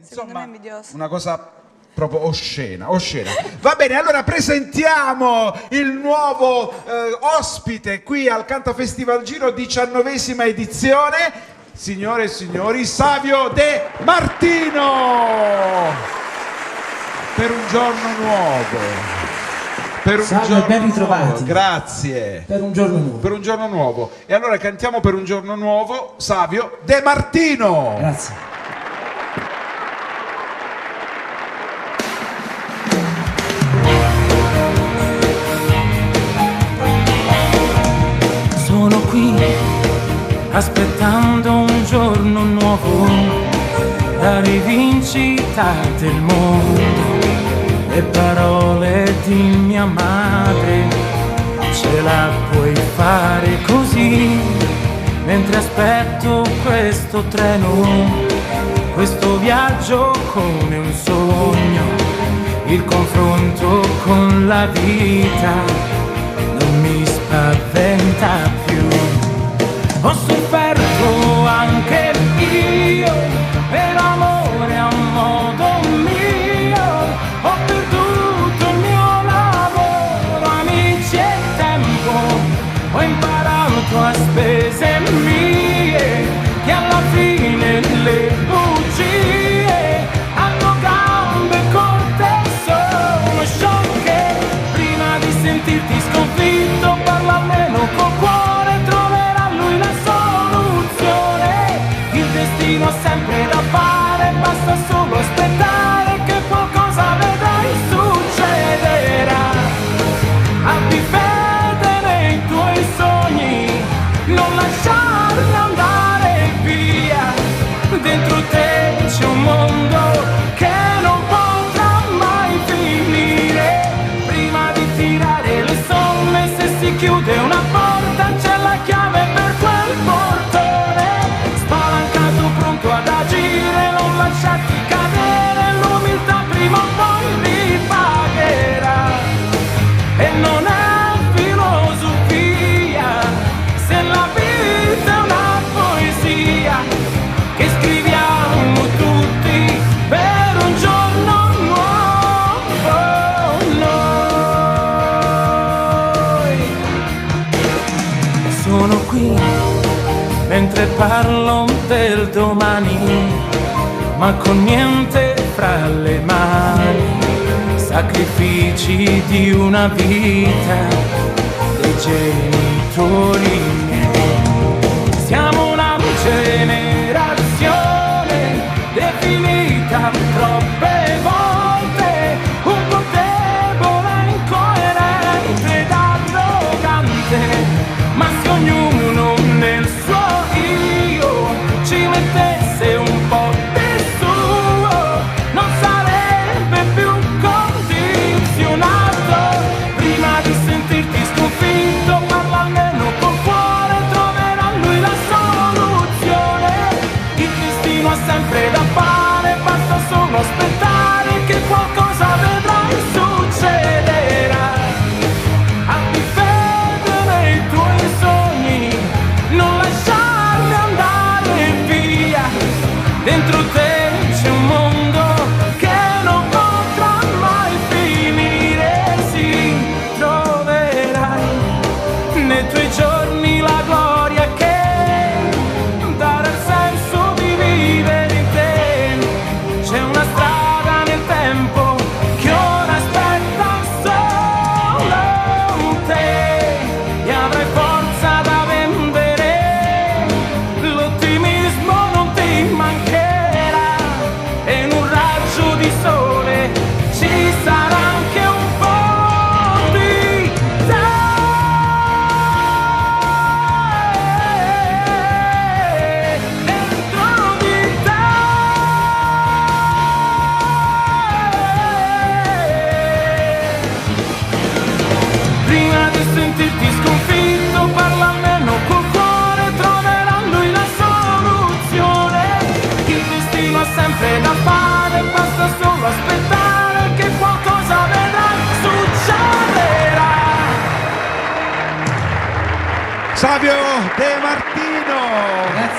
Insomma, una cosa proprio oscena. Va bene, allora presentiamo il nuovo ospite qui al Canta Festival Giro, 19ª edizione. Signore e signori, Savio De Martino! Per un giorno nuovo. Salve, ben ritrovati. Grazie. Per un giorno nuovo. Per un giorno nuovo. E allora cantiamo per un giorno nuovo, Savio De Martino. Grazie. Sono qui aspettando un giorno nuovo, la rivincita del mondo. Le parole di mia madre, ce la puoi fare così, mentre aspetto questo treno, questo viaggio come un sogno, il confronto con la vita non mi spaventa più. Ho sofferto anche io per amore a modo mio, ho perduto il mio lavoro, amici e tempo, ho imparato a spese mie che alla fine le bugie hanno gambe corte e sono sciocche. Prima di sentirti sconfitto parla almeno col cuore, troverà lui la soluzione. Il destino ha sempre da fare, basta solo aspettare che qualcosa vedrai succederà. Abbi fede nei tuoi sogni, non lasciarli andare via. Dentro te c'è un mondo che non potrà mai finire. Prima di tirare le somme, se si chiude una porta c'è la chiave per quel portone. Spalancato pronto ad agire, non lasciarti cadere, l'umiltà prima o poi ripagherà. E non è filosofia se la vita è una poesia che scriviamo tutti per un giorno nuovo noi. Sono qui mentre parlo del domani, ma con niente fra le mani. Sacrifici di una vita dei genitori miei. Siamo una generazione definita troppe volte un po' debole, incoerente ed arrogante. Ma se ognuno nel suo io ci mettesse un po' di suo, non sarebbe più condizionato. Prima di sentirti sconfitto parla almeno col cuore, troverà lui la soluzione. Il destino ha sempre da fare, basta solo aspettare che qualcosa vedrai succederà. Abbi fede nei tuoi sogni, non lasciarli andare via. Dentro te c'è un mondo che non potrà mai finire. Si troverai nei tuoi giorni la gloria che darà il senso di vivere in te. C'è una strada nel tempo che ora aspetta solo te, e avrai forza da vendere, l'ottimismo non ti mancherà, e in un raggio di sole ci sarà anche un po' di te. Dentro di te. Prima di sentirti sconfitto parla almeno col cuore, troverà lui la soluzione. Il destino ha sempre da fare, basta solo aspettare che qualcosa vedrai succederà. Savio De Martino. Grazie.